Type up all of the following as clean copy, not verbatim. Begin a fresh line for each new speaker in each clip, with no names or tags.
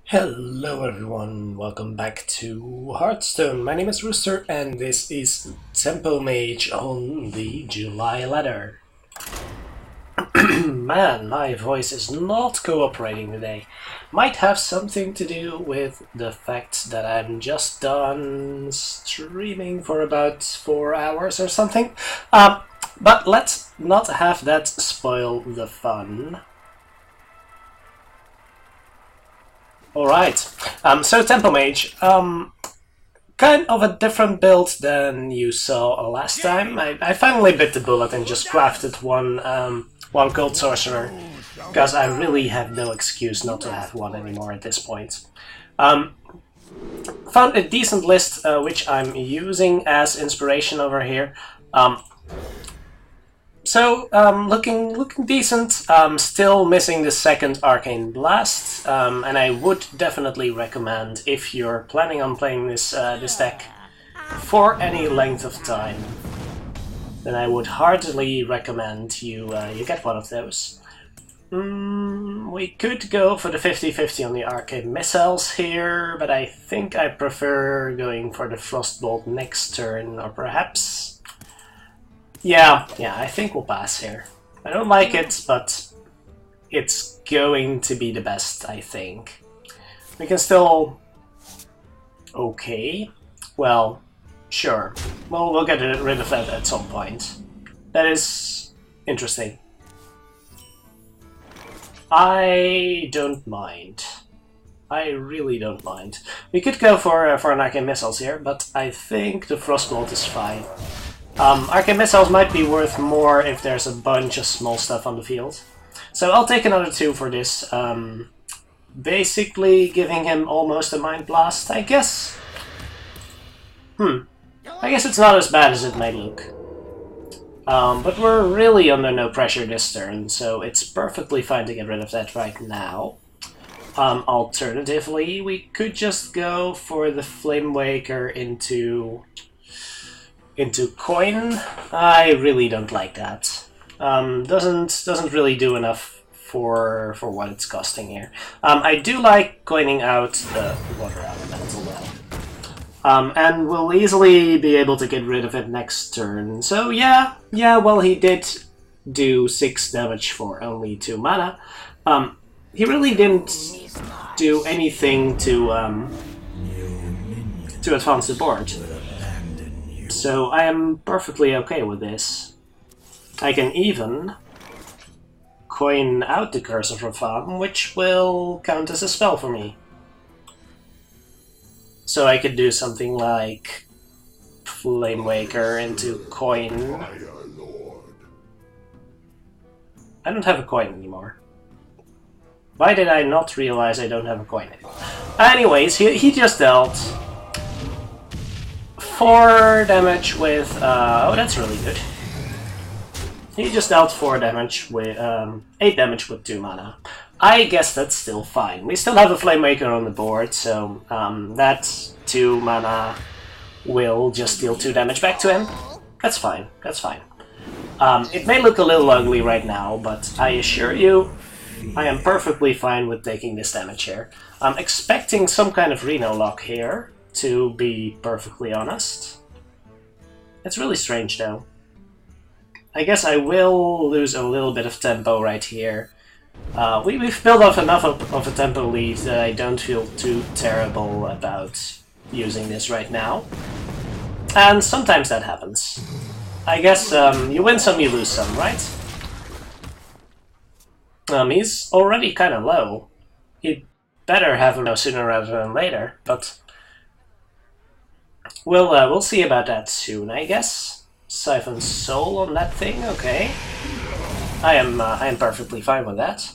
Hello everyone, welcome back to Hearthstone. My name is Rooster and this is Tempo Mage on the July ladder. Man, my voice is not cooperating today. Might have something to do with the fact that I'm just done streaming for about 4 hours or something. But let's not have that spoil the fun. Alright, so Tempo Mage, kind of a different build than you saw last time. I finally bit the bullet and just crafted one Gold Sorcerer, because I really have no excuse not to have one anymore at this point. Found a decent list, which I'm using as inspiration over here. Looking decent. Still missing the second Arcane Blast, and I would definitely recommend, if you're planning on playing this deck for any length of time, then I would heartily recommend you get one of those. We could go for the 50-50 on the Arcane Missiles here, but I think I prefer going for the Frostbolt next turn, or perhaps... Yeah, I think we'll pass here. I don't like it, but it's going to be the best, I think. We can still... Okay. Well, sure. Well, we'll get rid of that at some point. That is interesting. I don't mind. I really don't mind. We could go for an Arcane Missiles here, but I think the Frostbolt is fine. Arcane Missiles might be worth more if there's a bunch of small stuff on the field. So I'll take another 2 for this. Basically giving him almost a Mind Blast, I guess. I guess it's not as bad as it might look. But we're really under no pressure this turn, so it's perfectly fine to get rid of that right now. Alternatively, we could just go for the Flame Waker into coin. I really don't like that. Doesn't really do enough for what it's costing here. I do like coining out the Water Elemental though. And we'll easily be able to get rid of it next turn. So yeah, well, he did do 6 damage for only 2 mana. He really didn't do anything to advance the board. So I am perfectly okay with this. I can even coin out the Curse of Rafam, which will count as a spell for me. So I could do something like Flame Waker into coin. I don't have a coin anymore. Why did I not realize I don't have a coin anymore? Anyways, he just dealt 4 damage with... oh, that's really good. He just dealt 4 damage with... 8 damage with 2 mana. I guess that's still fine. We still have a Flame Waker on the board, so that 2 mana will just deal 2 damage back to him. That's fine, that's fine. It may look a little ugly right now, but I assure you, I am perfectly fine with taking this damage here. I'm expecting some kind of Renolock here, to be perfectly honest. It's really strange though. I guess I will lose a little bit of tempo right here. We've built up enough of a tempo lead that I don't feel too terrible about using this right now. And sometimes that happens. I guess you win some, you lose some, right? He's already kind of low. He'd better have him sooner rather than later, but... We'll see about that soon, I guess. Siphon Soul on that thing, okay. I am perfectly fine with that.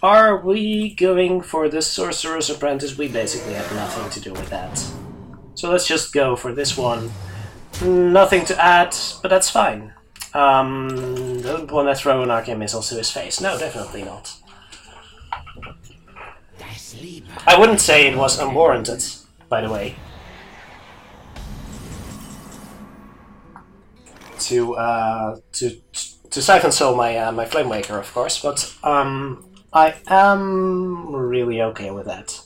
Are we going for the Sorcerer's Apprentice? We basically have nothing to do with that. So let's just go for this one. Nothing to add, but that's fine. Don't want to throw an Arcane Missile to his face. No, definitely not. I wouldn't say it was unwarranted, by the way. To Siphon Soul my Flame Waker, of course, but I am really okay with that.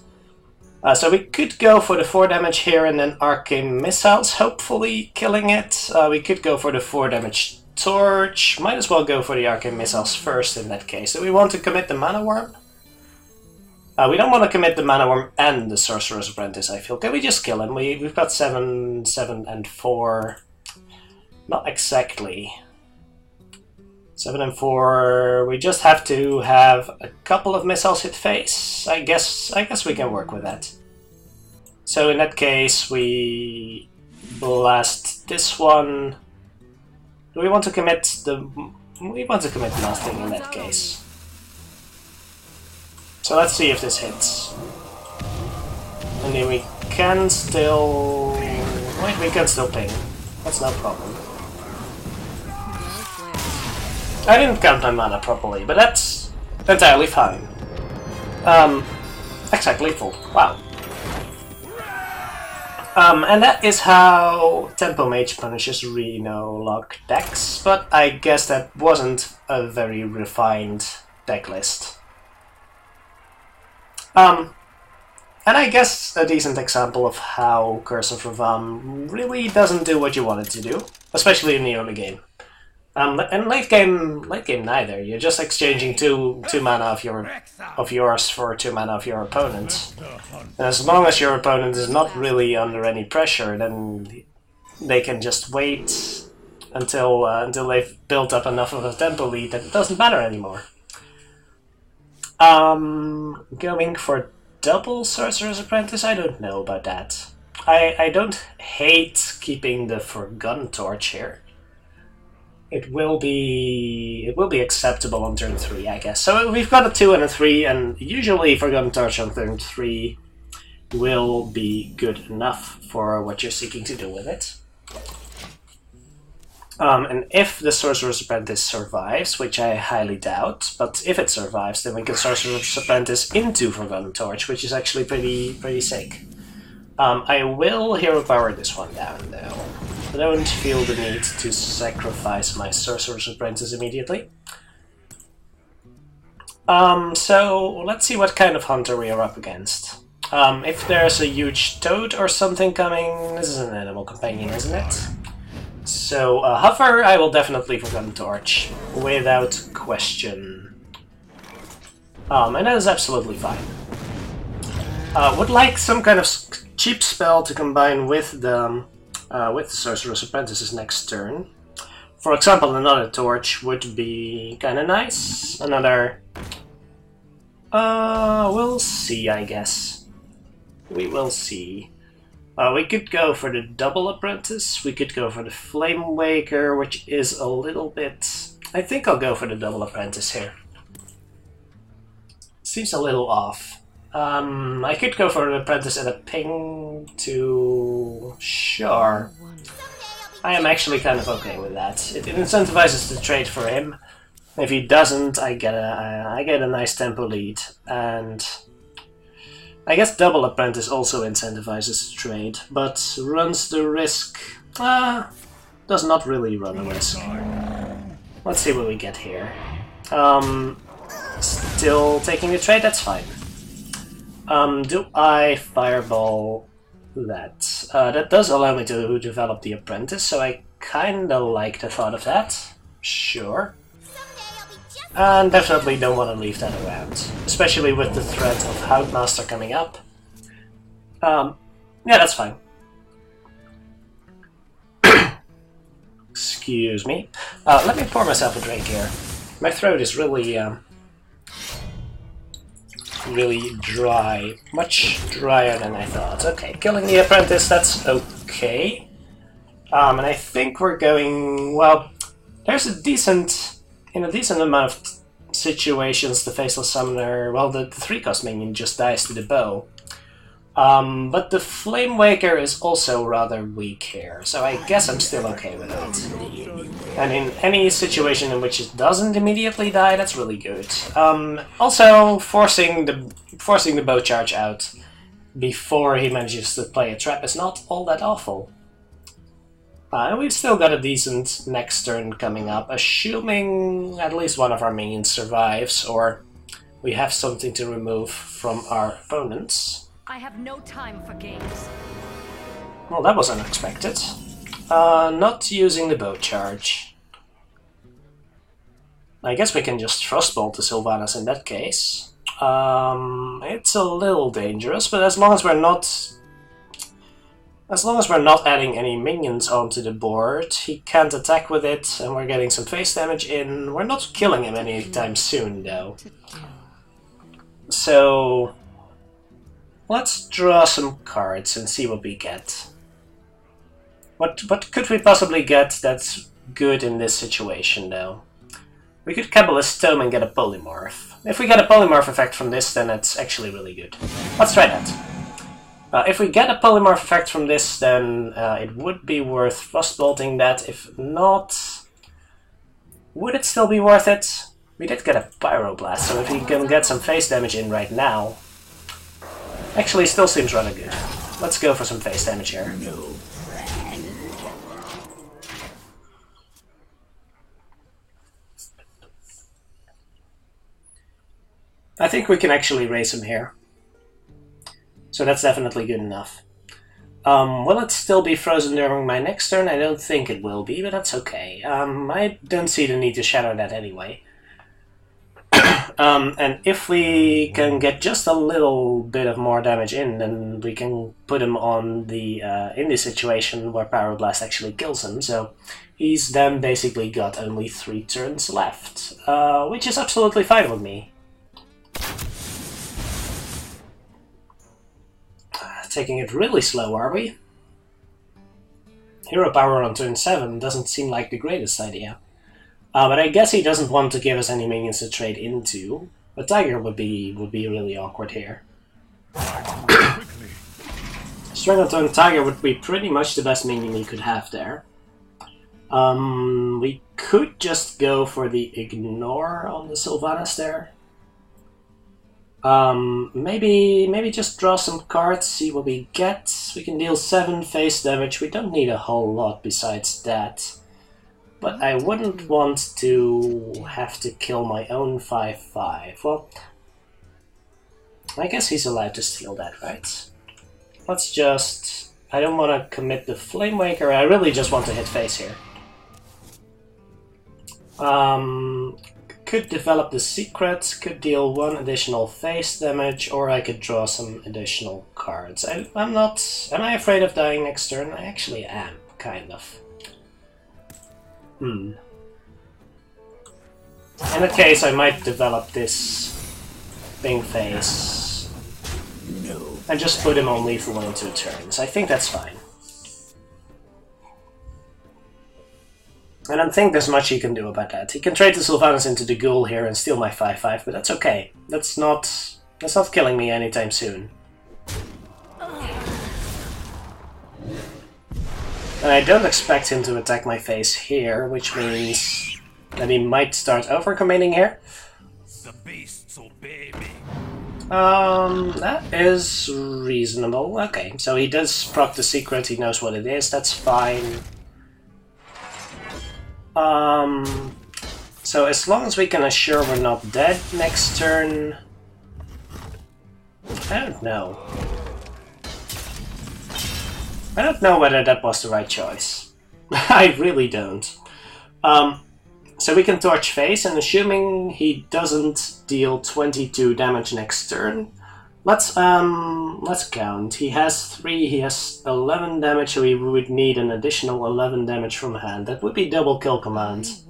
So we could go for the 4 damage here and then Arcane Missiles, hopefully killing it. We could go for the 4 damage Torch. Might as well go for the Arcane Missiles first in that case. Do we want to commit the Mana Worm? We don't want to commit the Mana Worm and the Sorcerer's Apprentice, I feel. Can we just kill him? We've got 7, 7, and 4. Not exactly. 7 and 4. We just have to have a couple of missiles hit face. I guess we can work with that. So in that case, we blast this one. Do we want to commit the? We want to commit nothing in that case. So let's see if this hits. And then we can still... Wait, we can still ping. That's no problem. I didn't count my mana properly, but that's entirely fine. Exact lethal. Wow. And that is how Tempo Mage punishes Renolock decks, but I guess that wasn't a very refined deck list. And I guess a decent example of how Curse of Ravam really doesn't do what you want it to do, especially in the early game. And late game neither. You're just exchanging two mana of yours for 2 mana of your opponent. And as long as your opponent is not really under any pressure, then they can just wait until they've built up enough of a tempo lead that it doesn't matter anymore. Going for double Sorcerer's Apprentice? I don't know about that. I don't hate keeping the Forgotten Torch here. It will be acceptable on turn 3, I guess. So we've got a 2 and a 3, and usually Forgotten Torch on turn 3 will be good enough for what you're seeking to do with it. And if the Sorcerer's Apprentice survives, which I highly doubt, but if it survives, then we can Sorcerer's Apprentice into Forgotten Torch, which is actually pretty sick. I will Hero Power this one down, though. I don't feel the need to sacrifice my Sorcerer's Apprentice immediately. So let's see what kind of hunter we are up against. If there's a huge toad or something coming, this is an animal companion, isn't it? So, Hover, I will definitely Forgotten Torch, without question. And that is absolutely fine. Would like some kind of cheap spell to combine with the Sorcerer's Apprentice's next turn. For example, another Torch would be kinda nice. Another... we'll see, I guess. We will see. We could go for the double Apprentice, we could go for the Flame Waker, which is a little bit... I think I'll go for the double Apprentice here. Seems a little off. I could go for an Apprentice and a ping to... Sure. I am actually kind of okay with that. It incentivizes the trade for him. If he doesn't, I get a nice tempo lead, and... I guess double Apprentice also incentivizes the trade, but runs the risk... does not really run a risk. Let's see what we get here. Still taking the trade, that's fine. Do I Fireball that? That does allow me to develop the Apprentice, so I kinda like the thought of that. Sure. And definitely don't want to leave that around, especially with the threat of Houndmaster coming up. Yeah, that's fine. Excuse me. Let me pour myself a drink here. My throat is really, really dry. Much drier than I thought. Okay, killing the Apprentice, that's okay. And I think we're going... Well, there's a decent... In a decent amount of situations, the Faceless Summoner, well, the 3-cost minion just dies to the bow. But the Flame Waker is also rather weak here, so I guess I'm still okay with that. And in any situation in which it doesn't immediately die, that's really good. Also, forcing the bow charge out before he manages to play a trap is not all that awful. And we've still got a decent next turn coming up, assuming at least one of our minions survives, or we have something to remove from our opponents.
I have no time for games.
Well, that was unexpected. Not using the bow charge. I guess we can just Frostbolt the Sylvanas in that case. It's a little dangerous, but as long as we're not adding any minions onto the board, he can't attack with it, and we're getting some face damage in. We're not killing him anytime soon, though. So let's draw some cards and see what we get. What could we possibly get that's good in this situation, though? We could Kabbalist Tome and get a Polymorph. If we get a Polymorph effect from this, then it's actually really good. Let's try that. If we get a Polymorph effect from this, then it would be worth Frostbolting that. If not, would it still be worth it? We did get a Pyroblast, so if we can get some face damage in right now... Actually, still seems rather good. Let's go for some face damage here. I think we can actually raise him here. So that's definitely good enough. Will it still be frozen during my next turn? I don't think it will be, but that's okay. I don't see the need to shatter that anyway. And if we can get just a little bit of more damage in, then we can put him on the in the situation where Pyroblast actually kills him. So he's then basically got only 3 turns left, which is absolutely fine with me. Taking it really slow, are we? Hero power on turn 7 doesn't seem like the greatest idea. But I guess he doesn't want to give us any minions to trade into. A tiger would be really awkward here. Strength on turn tiger would be pretty much the best minion he could have there. We could just go for the ignore on the Sylvanas there. Maybe just draw some cards, see what we get. We can deal 7 face damage. We don't need a whole lot besides that. But I wouldn't want to have to kill my own 5/5. Well, I guess he's allowed to steal that, right? Let's just... I don't want to commit the Flamewaker. I really just want to hit face here. Could develop the secret, could deal 1 additional face damage, or I could draw some additional cards. I'm not... Am I afraid of dying next turn? I actually am, kind of. In that case, I might develop this thing face. No. And just put him on lethal in 2 turns. I think that's fine. I don't think there's much he can do about that. He can trade the Sylvanas into the Ghoul here and steal my 5/5, but that's okay. That's not killing me anytime soon. And I don't expect him to attack my face here, which means that he might start overcommitting here.
The beasts obey me.
That is reasonable. Okay, so he does proc the secret, he knows what it is, that's fine. So as long as we can assure we're not dead next turn... I don't know. I don't know whether that was the right choice. I really don't. So we can torch face, and assuming he doesn't deal 22 damage next turn, let's count. He has 3, he has 11 damage, so we would need an additional 11 damage from hand. That would be double kill command.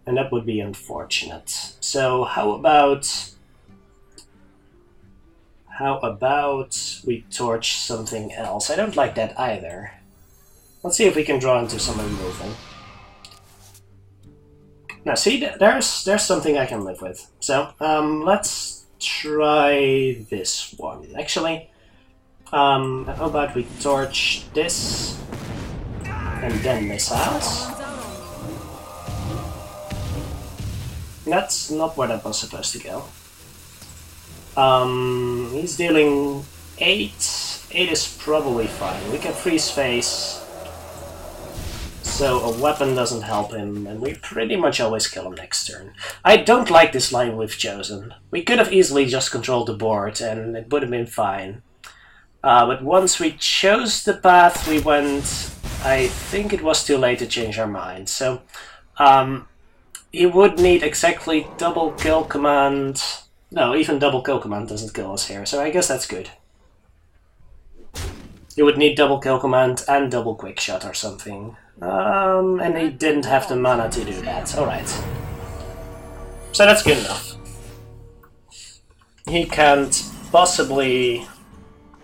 And that would be unfortunate. So how about we torch something else? I don't like that either. Let's see if we can draw into some removal. Now see, there's something I can live with. So let's try this one. Actually, how about we torch this and then missiles? That's not where that was supposed to go. He's dealing 8. 8 is probably fine. We can freeze face. So a weapon doesn't help him, and we pretty much always kill him next turn. I don't like this line we've chosen. We could have easily just controlled the board, and it would have been fine. But once we chose the path we went, I think it was too late to change our mind. So he would need exactly double kill command. No, even double kill command doesn't kill us here, so I guess that's good. He would need double kill command and double quick shot or something. And he didn't have the mana to do that. Alright. So that's good enough. He can't possibly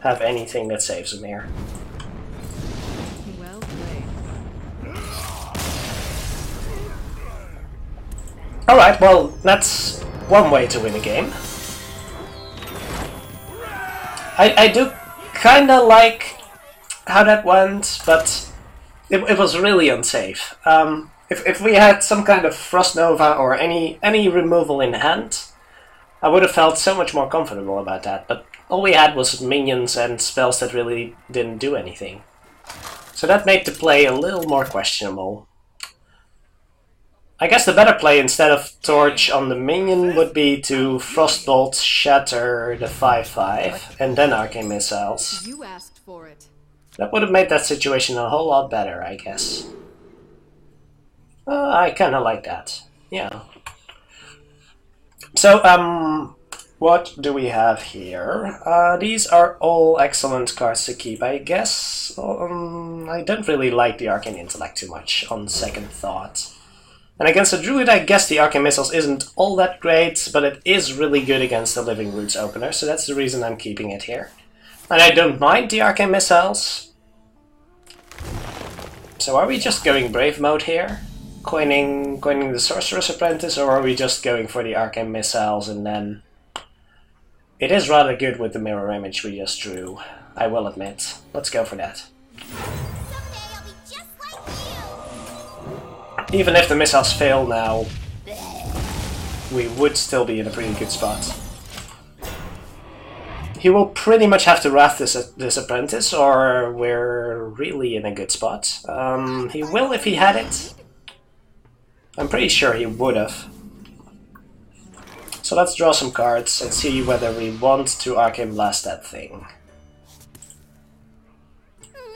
have anything that saves him here.
Well played.
Alright, well, that's one way to win a game. I do kinda like how that went, but it was really unsafe. If we had some kind of Frost Nova or any removal in hand, I would have felt so much more comfortable about that, but all we had was minions and spells that really didn't do anything. So that made the play a little more questionable. I guess the better play instead of Torch on the minion would be to Frostbolt, Shatter the 5/5, and then Arcane Missiles.
You asked for it.
That would have made that situation a whole lot better, I guess. I kinda like that. Yeah. So, what do we have here? These are all excellent cards to keep, I guess. I don't really like the Arcane Intellect too much, on second thought. And against a Druid, I guess the Arcane Missiles isn't all that great, but it is really good against the Living Roots opener, so that's the reason I'm keeping it here. And I don't mind the Arcane Missiles. So are we just going Brave mode here? Coining the Sorcerer's Apprentice, or are we just going for the Arcane Missiles and then... It is rather good with the mirror image we just drew, I will admit. Let's go for that. Even if the missiles fail now, we would still be in a pretty good spot. He will pretty much have to wrath this apprentice, or we're really in a good spot. He will if he had it. I'm pretty sure he would have. So let's draw some cards and see whether we want to Arcane Blast that thing.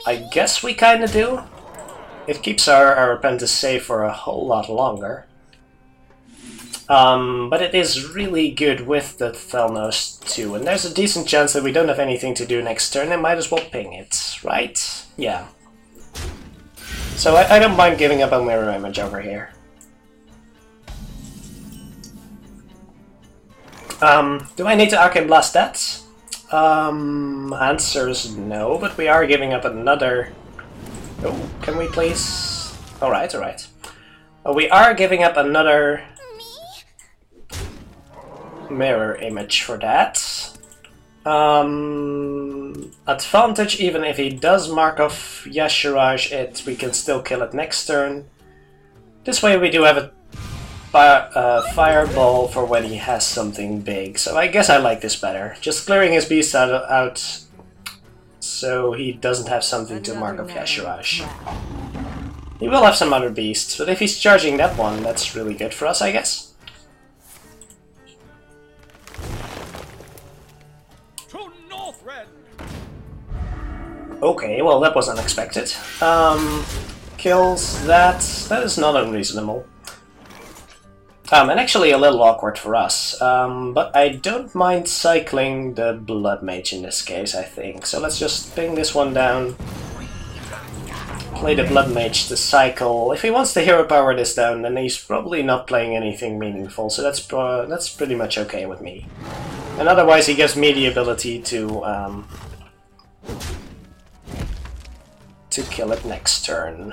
I guess we kinda do. It keeps our apprentice safe for a whole lot longer. But it is really good with the Thelnos too, and there's a decent chance that we don't have anything to do next turn and might as well ping it, right? Yeah. So I don't mind giving up on Mirror Image over here. Do I need to Arcane Blast that? Answer is no, but we are giving up another... Oh, can we please... Alright, alright. We are giving up another... Mirror Image for that. Advantage, even if he does mark off Yashiraj it, we can still kill it next turn. This way we do have a fireball for when he has something big, so I guess I like this better. Just clearing his beast out so he doesn't have something to mark off Yashiraj. He will have some other beasts, but if he's charging that one, that's really good for us, I guess. Okay, well that was unexpected. Kills that. That is not unreasonable. And actually a little awkward for us. But I don't mind cycling the Blood Mage in this case, I think. So let's just ping this one down. Play the Blood Mage to cycle. If he wants to hero power this down, then he's probably not playing anything meaningful. So that's pretty much okay with me. And otherwise he gives me the ability to kill it next turn.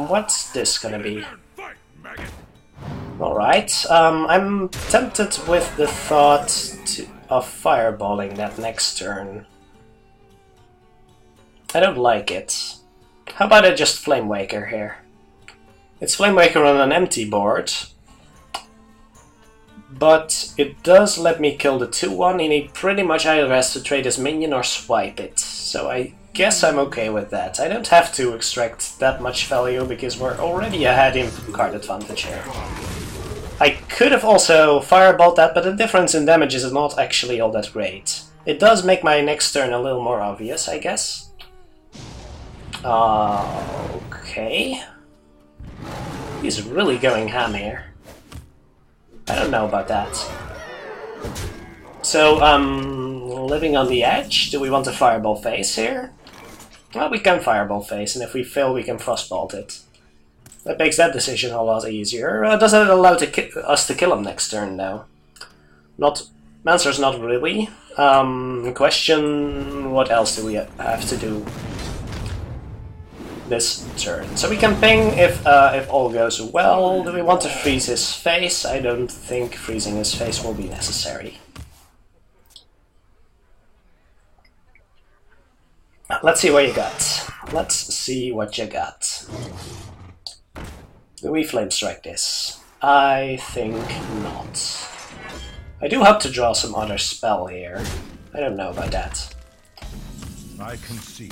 What's this gonna be? Alright, I'm tempted with the thought of fireballing that next turn. I don't like it. How about I just Flame Waker here? It's Flame Waker on an empty board, but it does let me kill the 2-1, and he pretty much either has to trade his minion or swipe it. So I guess I'm okay with that. I don't have to extract that much value because we're already ahead in card advantage here. I could have also fireballed that, but the difference in damage is not actually all that great. It does make my next turn a little more obvious, I guess. Okay. He's really going ham here. I don't know about that. So, living on the edge, do we want a fireball phase here? Well, we can fireball phase, and if we fail, we can frostbolt it. That makes that decision a lot easier. Does it allow us to kill him next turn, though? Answer's not really. Question, what else do we have to do this turn? So we can ping if all goes well. Do we want to freeze his face? I don't think freezing his face will be necessary. Let's see what you got. Let's see what you got. Do we flame strike this? I think not. I do hope to draw some other spell here. I don't know about that.
I can see.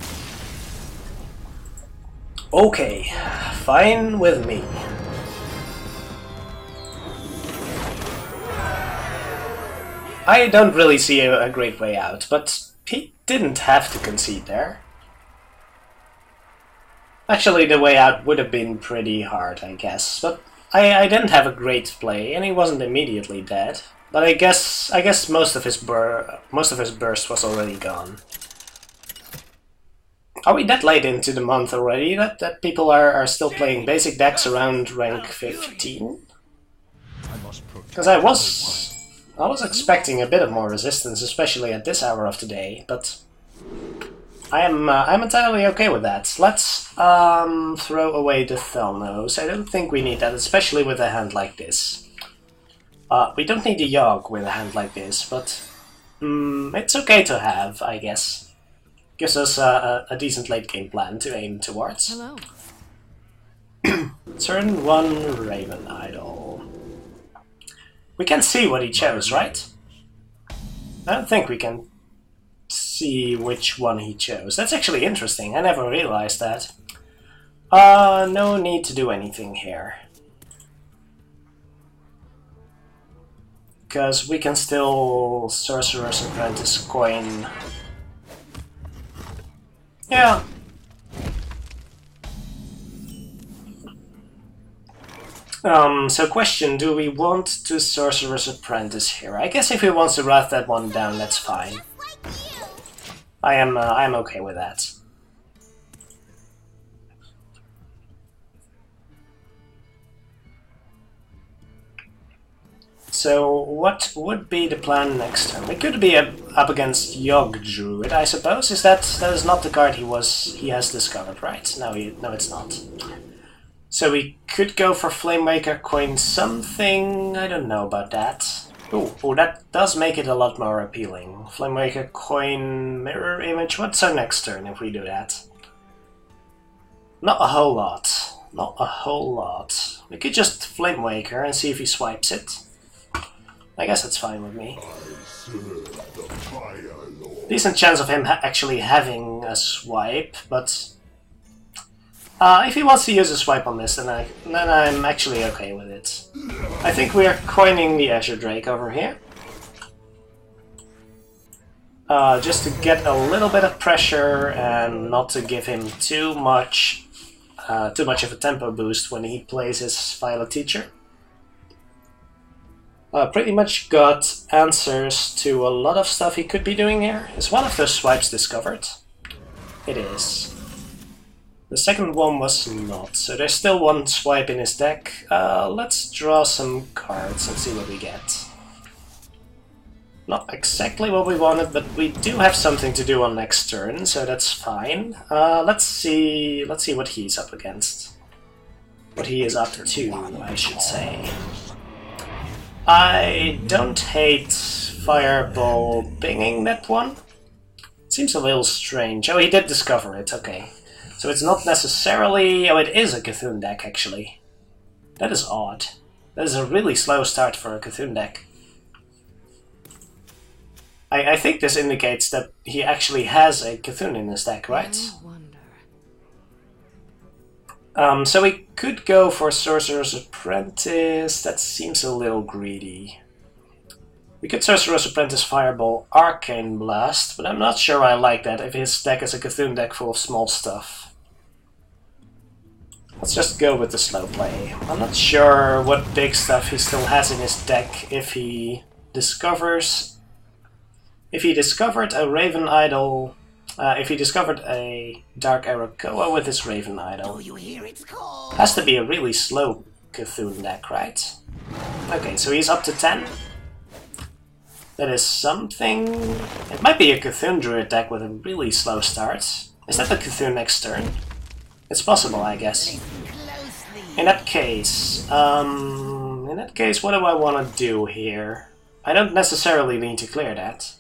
Okay, fine with me. I don't really see a great way out, but he didn't have to concede there. Actually, the way out would have been pretty hard, I guess, but I didn't have a great play, and he wasn't immediately dead. But I guess most of his burst was already gone. Are we that late into the month already that people are still playing basic decks around rank 15? Because I was expecting a bit of more resistance, especially at this hour of the day, but I'm entirely okay with that. Let's throw away the Thelnos. I don't think we need that, especially with a hand like this. We don't need a Yogg with a hand like this, but it's okay to have, I guess. Gives us a decent late game plan to aim towards.
Hello.
Turn 1 Raven Idol. We can see what he chose, right? I don't think we can see which one he chose. That's actually interesting. I never realized that. No need to do anything here. Because we can still Sorcerer's Apprentice coin. Yeah. So question, do we want to Sorcerer's Apprentice here? I guess if he wants to wrath that one down, that's fine. I am okay with that. So what would be the plan next turn? We could be up against Druid, I suppose. That is not the card he has discovered, right? No, it's not. So we could go for Flamemaker, coin something. I don't know about that. Oh, that does make it a lot more appealing. Flamemaker, coin, mirror image. What's our next turn if we do that? Not a whole lot. Not a whole lot. We could just Flamemaker and see if he swipes it. I guess that's fine with me. Decent chance of him actually having a swipe, but if he wants to use a swipe on this, then I'm actually okay with it. I think we are coining the Azure Drake over here. Just to get a little bit of pressure and not to give him too much of a tempo boost when he plays his Violet Teacher. Pretty much got answers to a lot of stuff he could be doing here. Is one of those swipes discovered? It is. The second one was not, so there's still one swipe in his deck. Let's draw some cards and see what we get. Not exactly what we wanted, but we do have something to do on next turn, so that's fine. Let's see what he's up against. What he is up to, I should say. I don't hate Fireball pinging that one. Seems a little strange. Oh, he did discover it, okay. So it's not necessarily... Oh, it is a Cthulhu deck, actually. That is odd. That is a really slow start for a Cthulhu deck. I think this indicates that he actually has a Cthulhu in his deck, right? So we could go for Sorcerer's Apprentice. That seems a little greedy. We could Sorcerer's Apprentice Fireball Arcane Blast, but I'm not sure I like that if his deck is a Cthulhu deck full of small stuff. Let's just go with the slow play. I'm not sure what big stuff he still has in his deck if he discovers... If he discovered a Raven Idol... if he discovered a Dark Arakoa with his Raven Idol. Has to be a really slow Cthulhu deck, right? Okay, so he's up to 10. That is something... It might be a Cthulhu Druid deck with a really slow start. Is that the Cthulhu next turn? It's possible, I guess. In that case, what do I want to do here? I don't necessarily need to clear that.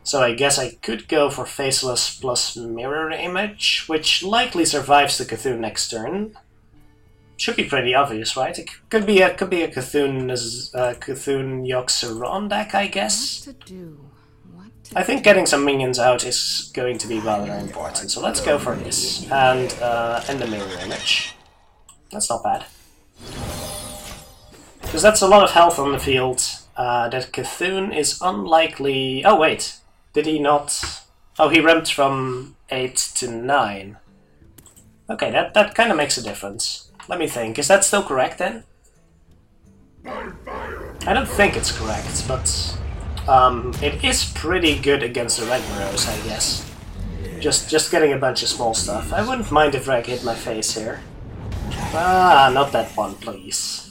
So I guess I could go for Faceless plus Mirror Image, which likely survives the Cthulhu next turn. Should be pretty obvious, right? It could be a Cthulhu Yogg'Saron deck, I guess. I think getting some minions out is going to be rather important, so let's go for this. And the Mirror Image. That's not bad. Because that's a lot of health on the field. That Cthulhu is unlikely... Oh wait, did he not... Oh, he ramped from 8 to 9. Okay, that kind of makes a difference. Let me think, is that still correct then? I don't think it's correct, but... it is pretty good against the Ragnaros, I guess. Just getting a bunch of small stuff. I wouldn't mind if Rag hit my face here. Ah, not that one, please.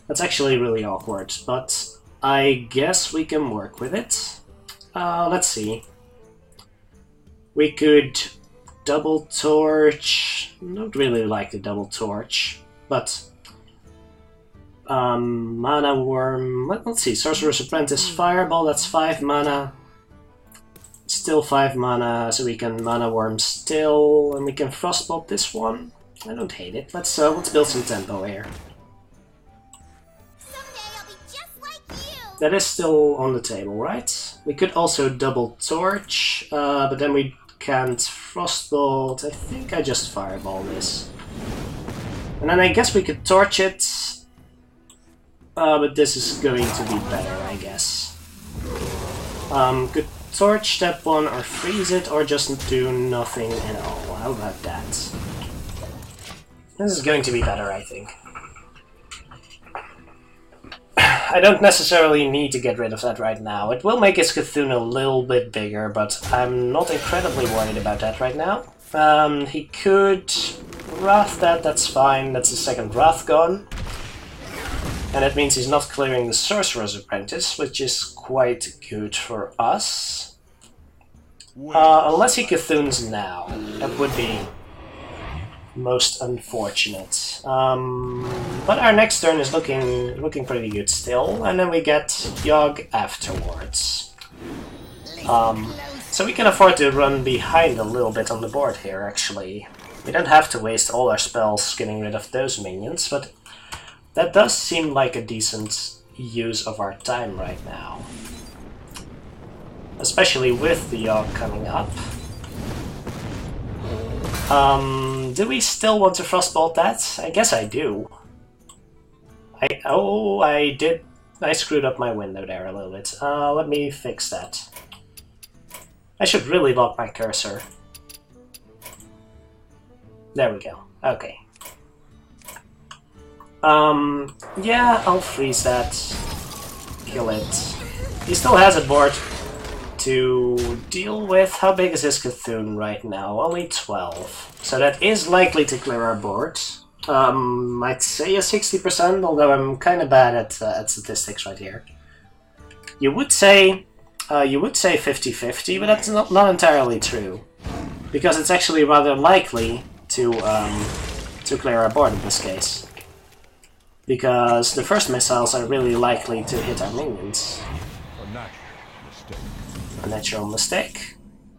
That's actually really awkward, but I guess we can work with it. Let's see. We could double torch. Don't really like the double torch, but mana worm. Let's see. Sorcerer's Apprentice Fireball. That's 5 mana. Still 5 mana, so we can mana worm still, and we can frostbolt this one. I don't hate it. Let's build some tempo here. That is still on the table, right? We could also double torch, but then we can't frostbolt. I think I just fireball this. And then I guess we could torch it, but this is going to be better, I guess. Could torch that one, or freeze it, or just do nothing at all. How about that? This is going to be better, I think. I don't necessarily need to get rid of that right now. It will make his Cthulhu a little bit bigger, but I'm not incredibly worried about that right now. He could Wrath that, that's fine. That's the second Wrath gone. And that means he's not clearing the Sorcerer's Apprentice, which is quite good for us. Unless he Cthulhu's now. That would be most unfortunate. But our next turn is looking pretty good still, and then we get Yogg afterwards. So we can afford to run behind a little bit on the board here, actually. We don't have to waste all our spells getting rid of those minions, but that does seem like a decent use of our time right now. Especially with the Yogg coming up. Do we still want to Frostbolt that? I guess I do. I screwed up my window there a little bit. Let me fix that. I should really lock my cursor. There we go. Okay. Yeah, I'll freeze that. Kill it. He still has a board to deal with. How big is his Cthulhu right now? Only 12. So that is likely to clear our board. I'd say a 60%, although I'm kind of bad at statistics right here. You would say 50-50, but that's not entirely true, because it's actually rather likely to clear our board in this case. Because the first missiles are really likely to hit our minions. A natural mistake.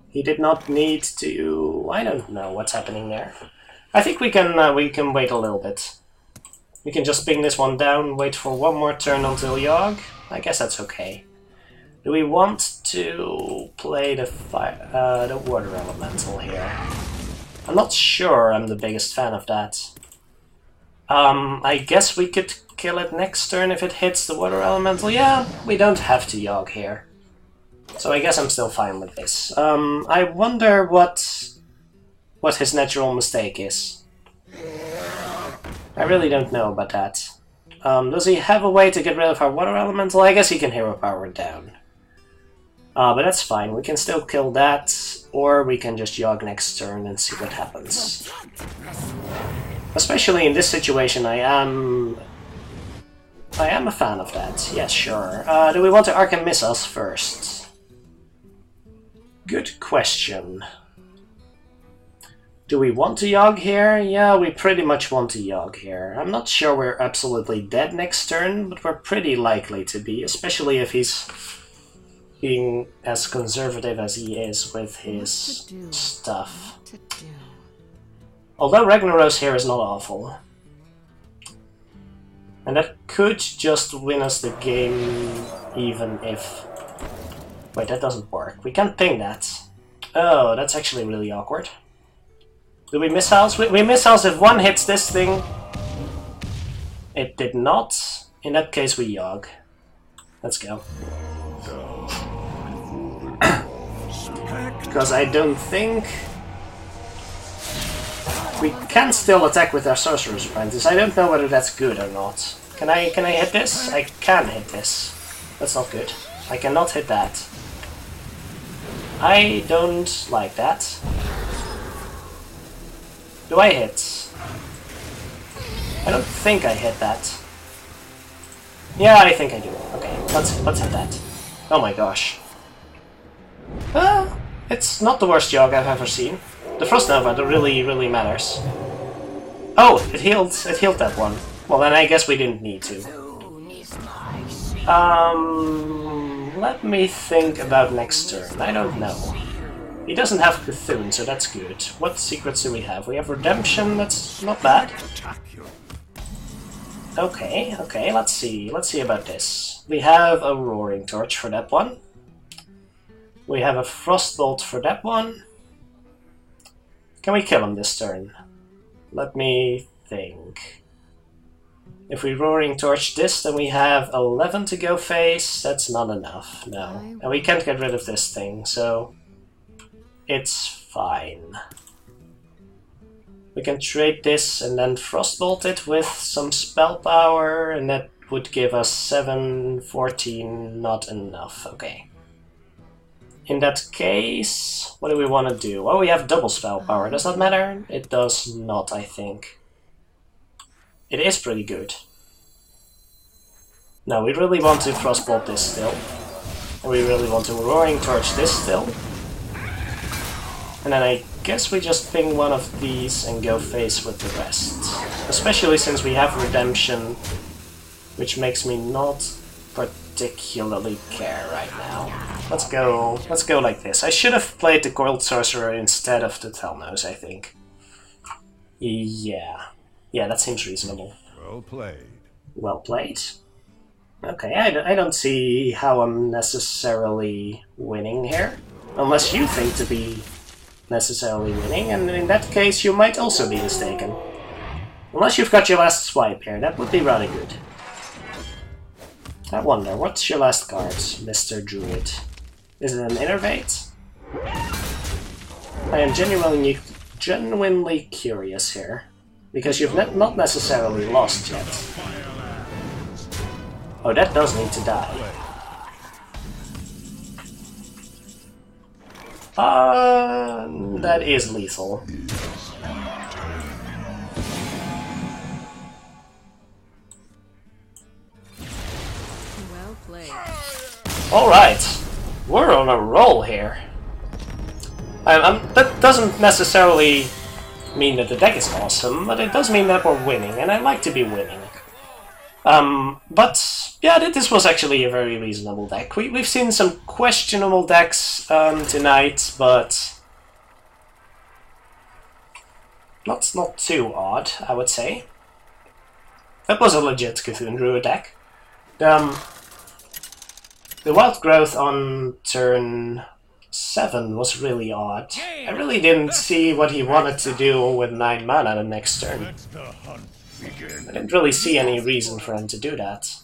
He did not need to... I don't know what's happening there. I think we can wait a little bit. We can just ping this one down, wait for one more turn until Yogg. I guess that's okay. Do we want to play the water elemental here? I'm not sure I'm the biggest fan of that. I guess we could kill it next turn if it hits the water elemental. Yeah, we don't have to Yogg here. So I guess I'm still fine with this. I wonder what his natural mistake is. I really don't know about that. Does he have a way to get rid of our water elemental? I guess he can hero power it down. But that's fine, we can still kill that, or we can just Yogg next turn and see what happens. Especially in this situation, I am a fan of that. Yes, sure. Do we want to Arc and Miss us first? Good question. Do we want to Yogg here? Yeah, we pretty much want to Yogg here. I'm not sure we're absolutely dead next turn, but we're pretty likely to be, especially if he's being as conservative as he is with his stuff. Although Ragnaros here is not awful. And that could just win us the game, even if... Wait, that doesn't work. We can't ping that. Oh, that's actually really awkward. Do we miss house? We miss house if one hits this thing. It did not. In that case, we Yogg. Let's go. Because I don't think... We can still attack with our Sorcerer's Apprentice. I don't know whether that's good or not. Can I hit this? I can hit this. That's not good. I cannot hit that. I don't like that. Do I hit? I don't think I hit that. Yeah, I think I do. Okay, let's hit that. Oh my gosh. It's not the worst Yogg I've ever seen. The Frost Nova really matters. Oh, it healed that one. Well, then I guess we didn't need to. Let me think about next turn. I don't know. He doesn't have Cthulhu, so that's good. What secrets do we have? We have Redemption, that's not bad. Okay, let's see about this. We have a Roaring Torch for that one. We have a Frostbolt for that one. Can we kill him this turn? Let me think. If we Roaring Torch this, then we have 11 to go face. That's not enough, no. And we can't get rid of this thing, so... It's fine. We can trade this and then Frostbolt it with some spell power, and that would give us 7, 14, not enough. Okay. In that case, what do we want to do? Oh, we have double spell power. Does that matter? It does not, I think. It is pretty good. No, we really want to Frostbolt this still. And we really want to Roaring Torch this still. And then I guess we just ping one of these and go face with the rest. Especially since we have Redemption, which makes me not particularly care right now. Let's go like this. I should have played the Coiled Sorcerer instead of the Telnos, I think. Yeah, that seems reasonable.
Well played.
Well played. Okay, I don't see how I'm necessarily winning here. Unless you think to be necessarily winning, and in that case you might also be mistaken. Unless you've got your last swipe here, that would be rather good. I wonder, what's your last card, Mr. Druid? Is it an Innervate? I am genuinely curious here, because you've not necessarily lost yet. Oh, that does need to die. That is lethal.
Well played.
Alright, we're on a roll here. That doesn't necessarily mean that the deck is awesome, but it does mean that we're winning, and I like to be winning. But yeah, this was actually a very reasonable deck. We've seen some questionable decks tonight, but not too odd, I would say. That was a legit Cthulhu Druid deck. The wild growth on turn 7 was really odd. I really didn't see what he wanted to do with 9 mana the next turn.
Let the hunt begin.
I didn't really see any reason for him to do that.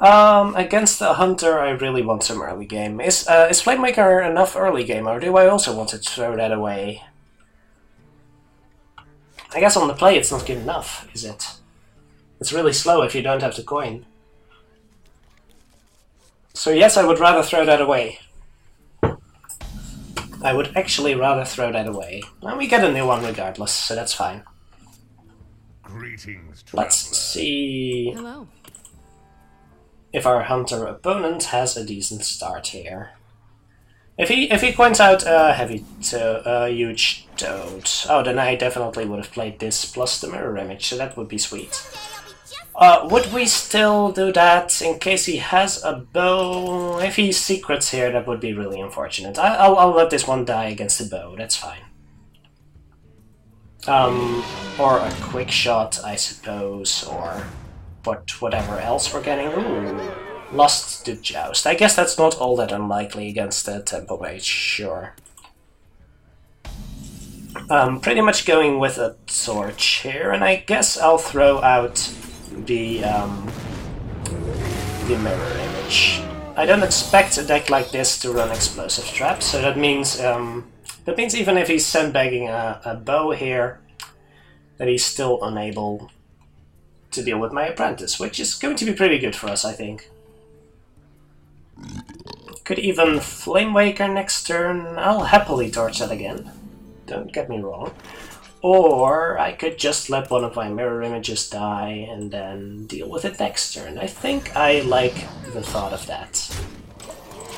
Against the Hunter, I really want some early game. Is Flamemaker enough early game, or do I also want to throw that away? I guess on the play it's not good enough, is it? It's really slow if you don't have the coin. So yes, I would rather throw that away. I would actually rather throw that away. And we get a new one regardless, so that's fine.
Greetings,
Let's
traveler.
see
Hello.
if our Hunter opponent has a decent start here. If he points out a huge toad, oh, then I definitely would have played this plus the mirror image, so that would be sweet. Would we still do that in case he has a bow? If he secrets here, that would be really unfortunate. I'll let this one die against the bow, that's fine. Or a quick shot, I suppose, or whatever else we're getting. Ooh, lost to Joust. I guess that's not all that unlikely against the Tempo Mage, sure. Pretty much going with a torch here, and I guess I'll throw out the mirror image. I don't expect a deck like this to run explosive traps, so that means even if he's sandbagging a bow here, that he's still unable to deal with my apprentice, which is going to be pretty good for us, I think. Could even Flamewaker next turn. I'll happily torch that again, don't get me wrong. Or I could just let one of my mirror images die and then deal with it next turn. I think I like the thought of that.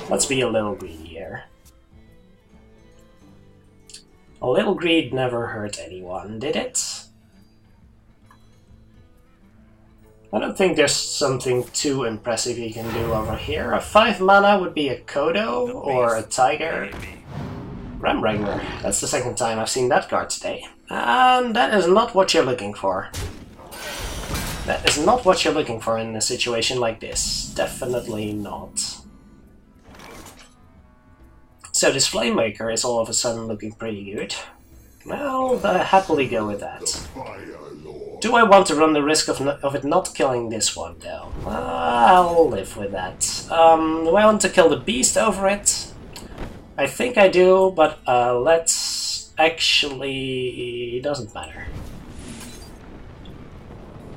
Let's be a little greedy here. A little greed never hurt anyone, did it? I don't think there's something too impressive you can do over here. A 5 mana would be a Kodo or a Tiger. Ramwrangler. That's the second time I've seen that card today. And that is not what you're looking for. That is not what you're looking for in a situation like this. Definitely not. So this Flamemaker is all of a sudden looking pretty good. Well, I happily go with that. Do I want to run the risk of it not killing this one, though? I'll live with that. Do I want to kill the beast over it? I think I do, but let's actually... it doesn't matter.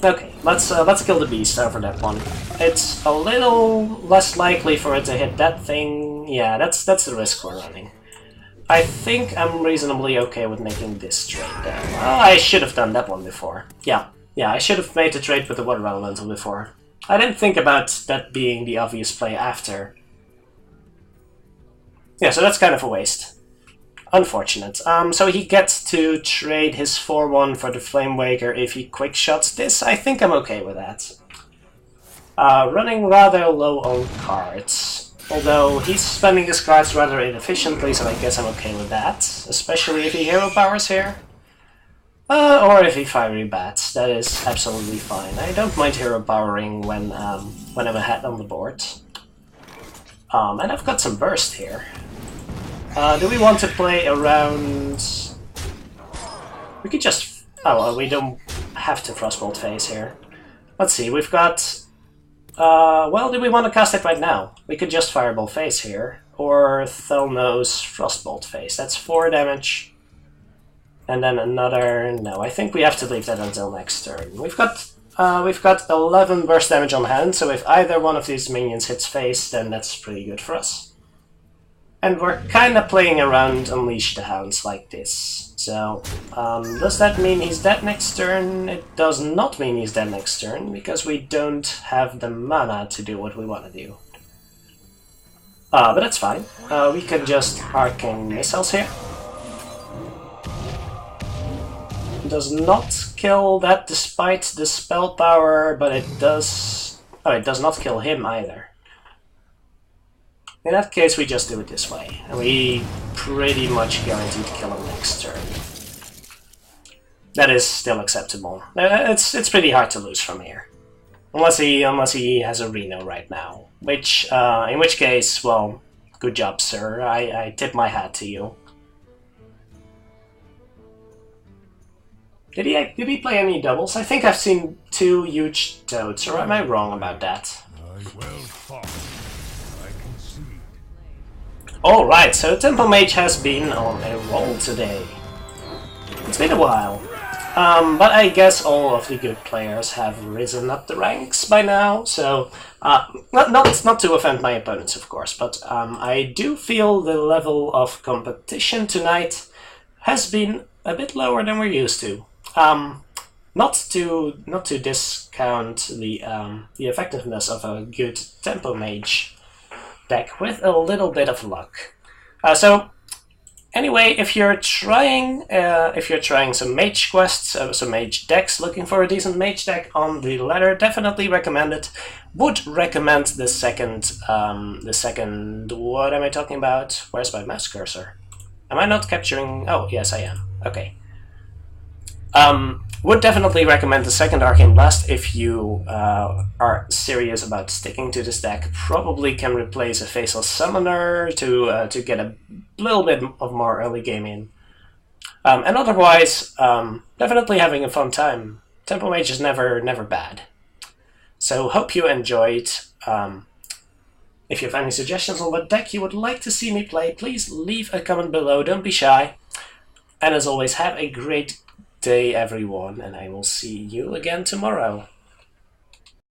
Okay, let's kill the beast over that one. It's a little less likely for it to hit that thing. Yeah, that's the risk we're running. I think I'm reasonably okay with making this trade, though. Oh, I should have done that one before. Yeah, I should have made the trade with the Water Elemental before. I didn't think about that being the obvious play after. Yeah, so that's kind of a waste. Unfortunate. So he gets to trade his 4-1 for the Flamewaker if he quick shots this. I think I'm okay with that. Running rather low on cards. Although he's spending his cards rather inefficiently, so I guess I'm okay with that. Especially if he hero powers here. Or if he fiery bats, that is absolutely fine. I don't mind hero powering when I'm ahead on the board. And I've got some burst here. Do we want to play around... We could just... oh, well, we don't have to Frostbolt phase here. Let's see, we've got... well, do we want to cast it right now? We could just Fireball phase here. Or Thelnos Frostbolt phase. That's 4 damage. And then another... no, I think we have to leave that until next turn. We've got 11 burst damage on hand, so if either one of these minions hits face, then that's pretty good for us. And we're kind of playing around Unleash the Hounds like this. So, does that mean he's dead next turn? It does not mean he's dead next turn, because we don't have the mana to do what we want to do. But that's fine. We can just Arcane Missiles here. Does not kill that despite the spell power, but it does... oh, it does not kill him either. In that case, we just do it this way, and we pretty much guaranteed to kill him next turn. that is still acceptable. It's pretty hard to lose from here. Unless he has a Reno right now. In which case, well, good job, sir. I tip my hat to you. Did he play any doubles? I think I've seen 2 huge toads, or am I wrong about that?
Well fought. I concede.
Alright, so Tempo Mage has been on a roll today. It's been a while. But I guess all of the good players have risen up the ranks by now, so not to offend my opponents, of course, but I do feel the level of competition tonight has been a bit lower than we're used to. Not to discount the effectiveness of a good Tempo Mage deck with a little bit of luck. So anyway, if you're trying some mage quests, some mage decks, looking for a decent mage deck on the ladder, definitely recommend it. Would recommend the second. What am I talking about? Where's my mouse cursor? Am I not capturing? Oh, yes, I am. Okay. Would definitely recommend the second Arcane Blast if you are serious about sticking to this deck. Probably can replace a Faceless Summoner to get a little bit of more early game in. And otherwise, definitely having a fun time. Tempo Mage is never bad. So hope you enjoyed. If you have any suggestions on what deck you would like to see me play, please leave a comment below. Don't be shy. And as always, have a great day, everyone, and I will see you again tomorrow.